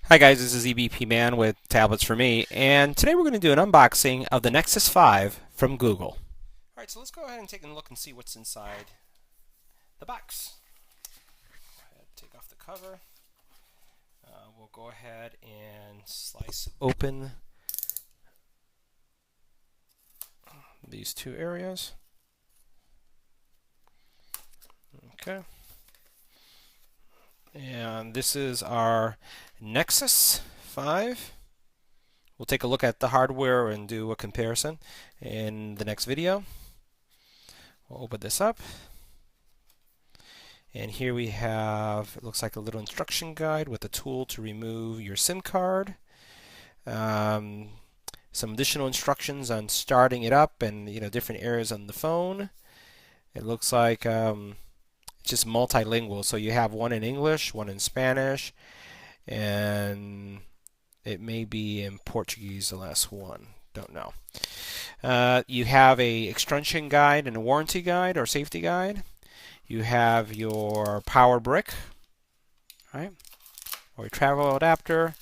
Hi guys, this is EBPMAN with Tablets for Me, and today we're going to do an unboxing of the Nexus 5 from Google. Alright, so let's go ahead and take a look and see what's inside the box. Take off the cover. We'll go ahead and slice open these two areas. Okay. And this is our Nexus 5. We'll take a look at the hardware and do a comparison in the next video. We'll open this up. And here we have, it looks like a little instruction guide with a tool to remove your SIM card. Some additional instructions on starting it up and different areas on the phone. It looks like it's just multilingual, so you have one in English, one in Spanish, and it may be in Portuguese, the last one. Don't know. You have a extension guide and a warranty guide or safety guide. You have your power brick, right, or your travel adapter,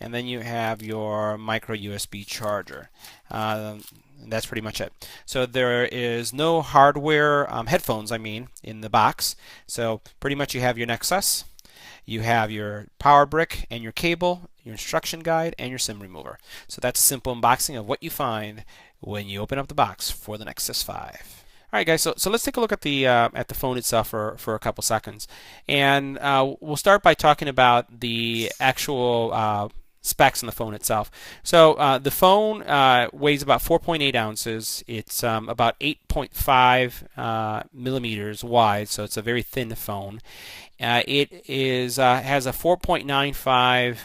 and then you have your micro USB charger. That's pretty much it. So there is no hardware, headphones, in the box. So pretty much you have your Nexus, you have your power brick and your cable, your instruction guide, and your SIM remover. So that's a simple unboxing of what you find when you open up the box for the Nexus 5. All right, guys. So let's take a look at the phone itself for a couple seconds, and we'll start by talking about the actual specs on the phone itself. So the phone weighs about 4.8 ounces. It's about 8.5 millimeters wide, so it's a very thin phone. It has a 4.95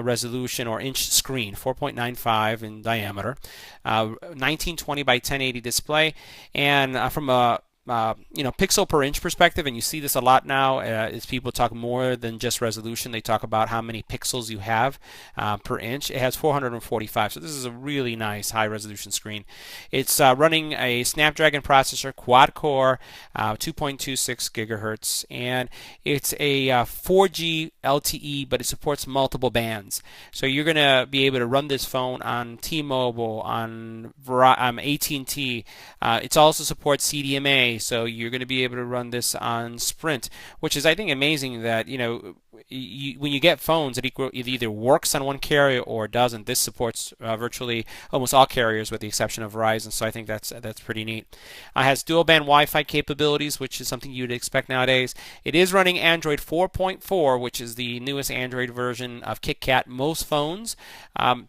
resolution or inch screen, 4.95 in diameter, 1920 by 1080 display, and from a pixel per inch perspective, and you see this a lot now as people talk more than just resolution. They talk about how many pixels you have per inch. It has 445, so this is a really nice high resolution screen. It's running a Snapdragon processor, quad core, 2.26 gigahertz, and it's a 4G LTE, but it supports multiple bands. So you're going to be able to run this phone on T-Mobile, on AT&T. It also supports CDMA. So you're going to be able to run this on Sprint, which is, I think, amazing that when you get phones, it either works on one carrier or doesn't. This supports virtually almost all carriers with the exception of Verizon, so I think that's pretty neat. It has dual band Wi-Fi capabilities, which is something you'd expect nowadays. It is running Android 4.4, which is the newest Android version of KitKat. Most phones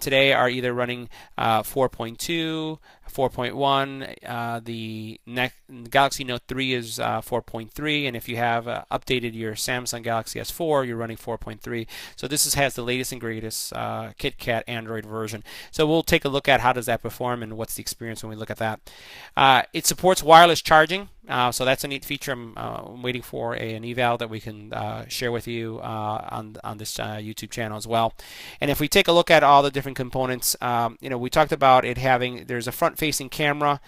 today are either running 4.2, 4.1. The Galaxy Note 3 is 4.3, and if you have updated your Samsung Galaxy S4, you're running 4.3. So this has the latest and greatest KitKat Android version. So we'll take a look at how does that perform and what's the experience when we look at that. It supports wireless charging. So that's a neat feature. I'm waiting for an eval that we can share with you on this YouTube channel as well. And if we take a look at all the different components, we talked about it there's a front-facing camera.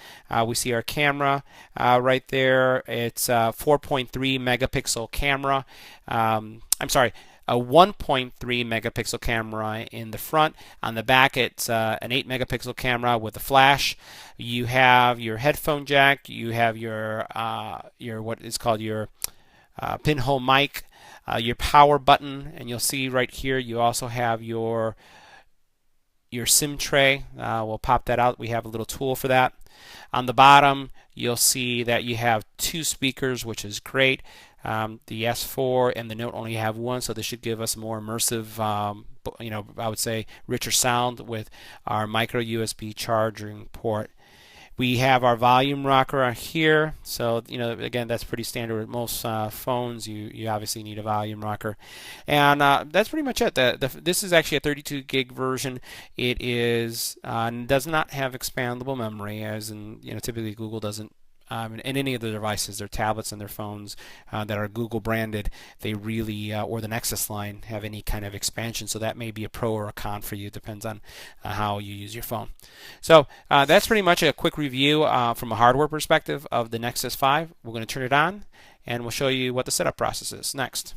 We see our camera right there. It's a 4.3 megapixel camera. I'm sorry, a 1.3 megapixel camera in the front. On the back, it's an 8 megapixel camera with a flash. You have your headphone jack. You have your what is called your pinhole mic, your power button, and you'll see right here you also have your SIM tray. We'll pop that out. We have a little tool for that. On the bottom, you'll see that you have two speakers, which is great. The S4 and the Note only have one, so this should give us more immersive, I would say richer sound with our micro USB charging port. We have our volume rocker here, so again, that's pretty standard with most phones. You obviously need a volume rocker, and that's pretty much it. This is actually a 32 gig version. It does not have expandable memory, as in typically Google doesn't. In any of the devices, their tablets and their phones that are Google branded, they really, or the Nexus line, have any kind of expansion. So that may be a pro or a con for you. Depends on how you use your phone. So that's pretty much a quick review from a hardware perspective of the Nexus 5. We're going to turn it on, and we'll show you what the setup process is next.